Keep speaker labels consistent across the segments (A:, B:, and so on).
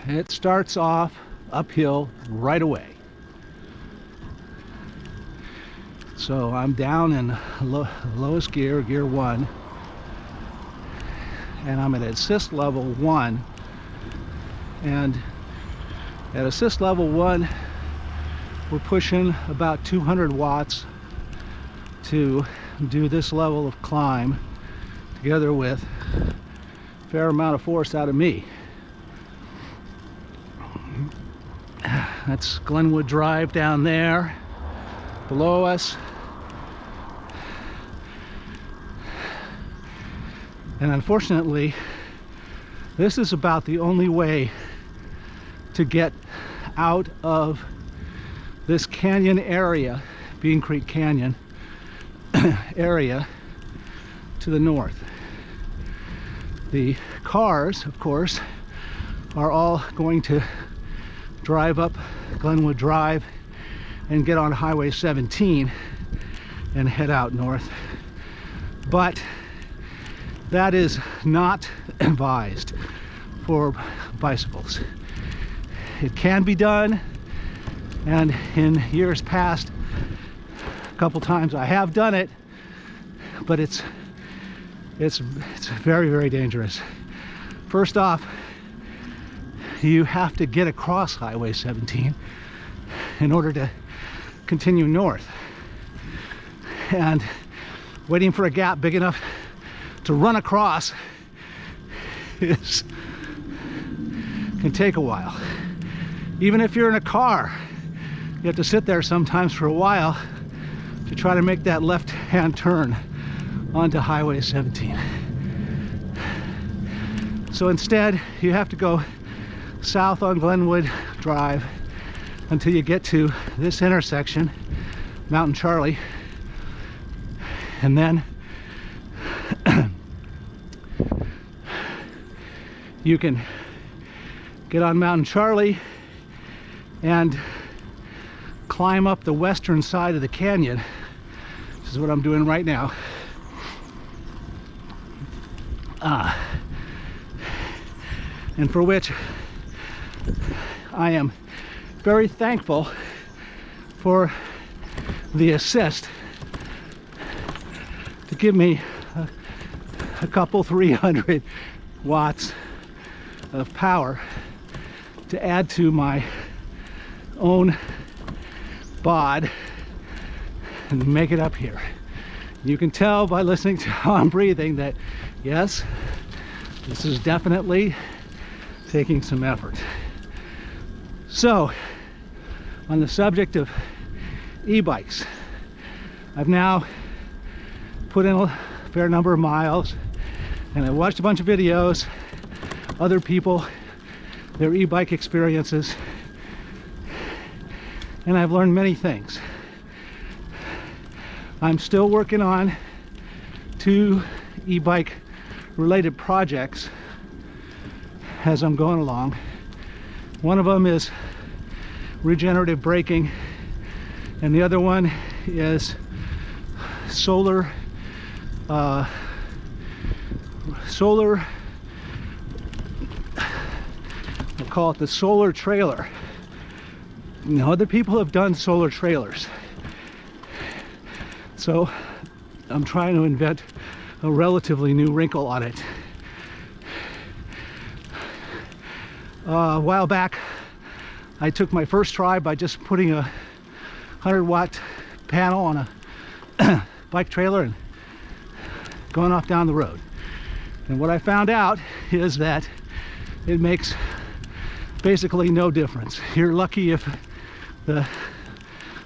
A: it starts off uphill right away. So I'm down in lowest gear, gear 1, and I'm at assist level 1. And at assist level 1, we're pushing about 200 watts to do this level of climb, together with a fair amount of force out of me. That's Glenwood Drive down there below us. And unfortunately, this is about the only way to get out of this canyon area, Bean Creek Canyon area, to the north. The cars, of course, are all going to drive up Glenwood Drive and get on Highway 17 and head out north. But that is not advised for bicycles. It can be done, and in years past, a couple times I have done it, but it's very, very dangerous. First off, you have to get across Highway 17 in order to continue north. And waiting for a gap big enough to run across can take a while. Even if you're in a car, you have to sit there sometimes for a while to try to make that left-hand turn onto Highway 17. So instead, you have to go south on Glenwood Drive until you get to this intersection, Mountain Charlie, and then you can get on Mountain Charlie and climb up the western side of the canyon. This is what I'm doing right now. And for which I am very thankful for the assist to give me a couple 300 watts of power to add to my own bod and make it up here. You can tell by listening to how I'm breathing that yes, this is definitely taking some effort. So, on the subject of e-bikes, I've now put in a fair number of miles, and I watched a bunch of videos, other people, their e-bike experiences, and I've learned many things. I'm still working on 2 e-bike related projects as I'm going along. One of them is regenerative braking, and the other one is solar I'll call it the solar trailer. You know, other people have done solar trailers, so I'm trying to invent a relatively new wrinkle on it. A while back, I took my first try by just putting a 100-watt panel on a bike trailer and going off down the road. And what I found out is that it makes basically no difference. You're lucky if the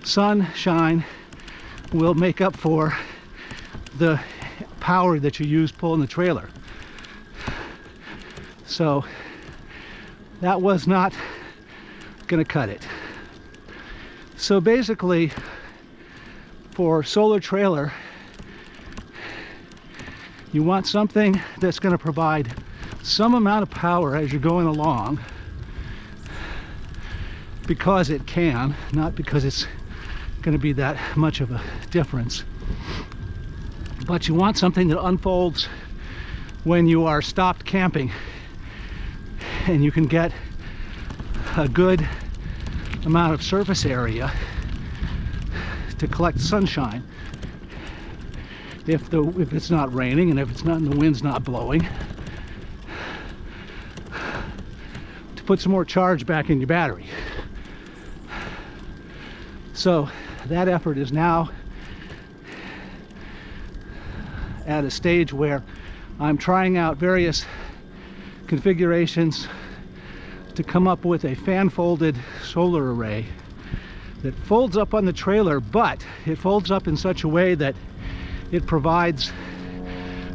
A: sunshine will make up for the power that you use pulling the trailer. So that was not gonna cut it. So basically, for solar trailer, you want something that's going to provide some amount of power as you're going along, because it can, not because it's going to be that much of a difference. But you want something that unfolds when you are stopped camping, and you can get a good amount of surface area to collect sunshine if it's not raining and if it's not and the wind's not blowing, to put some more charge back in your battery. So that effort is now at a stage where I'm trying out various configurations to come up with a fan-folded solar array that folds up on the trailer, but it folds up in such a way that it provides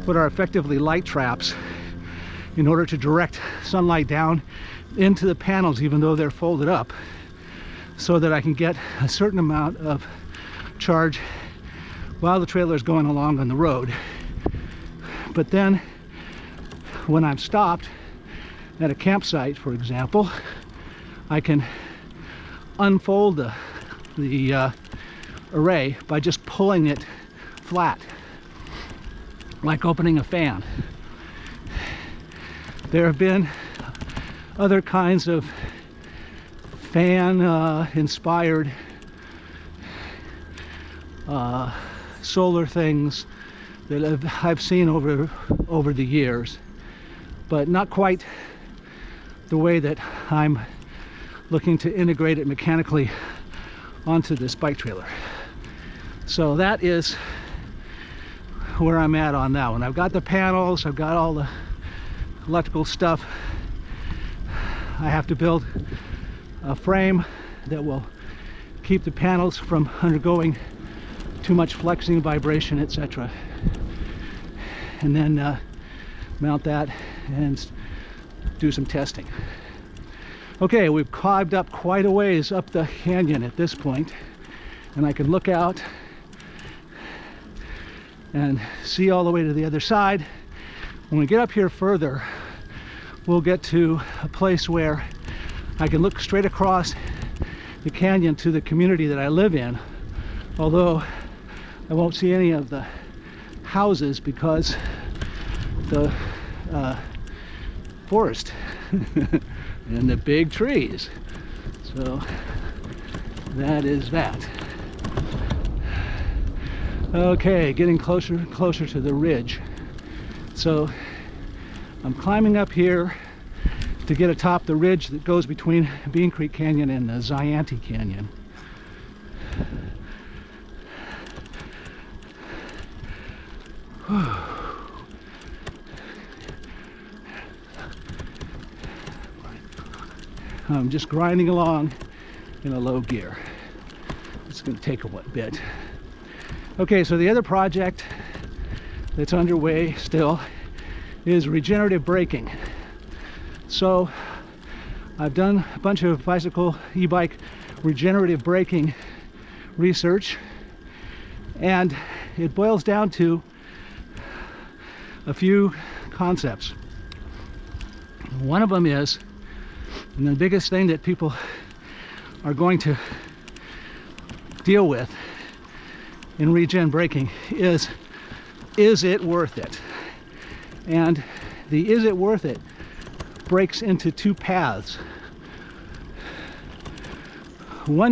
A: what are effectively light traps in order to direct sunlight down into the panels even though they're folded up, so that I can get a certain amount of charge while the trailer is going along on the road. But then when I'm stopped at a campsite, for example, I can unfold the array by just pulling it flat, like opening a fan. There have been other kinds of fan inspired solar things that I've seen over the years, but not quite the way that I'm looking to integrate it mechanically onto this bike trailer. So that is where I'm at on that one. I've got the panels, I've got all the electrical stuff. I have to build a frame that will keep the panels from undergoing too much flexing, vibration, etc. And then mount that and do some testing. Okay, we've climbed up quite a ways up the canyon at this point, and I can look out and see all the way to the other side. When we get up here further, we'll get to a place where I can look straight across the canyon to the community that I live in, although I won't see any of the houses because the forest and the big trees. So that is that. Okay, getting closer and closer to the ridge. So I'm climbing up here to get atop the ridge that goes between Bean Creek Canyon and the Zayante Canyon. I'm just grinding along in a low gear. It's going to take a bit. Okay, so the other project that's underway still is regenerative braking. So I've done a bunch of bicycle, e-bike regenerative braking research, and it boils down to a few concepts. One of them is, and the biggest thing that people are going to deal with in regen braking is it worth it? And the is it worth it breaks into two paths.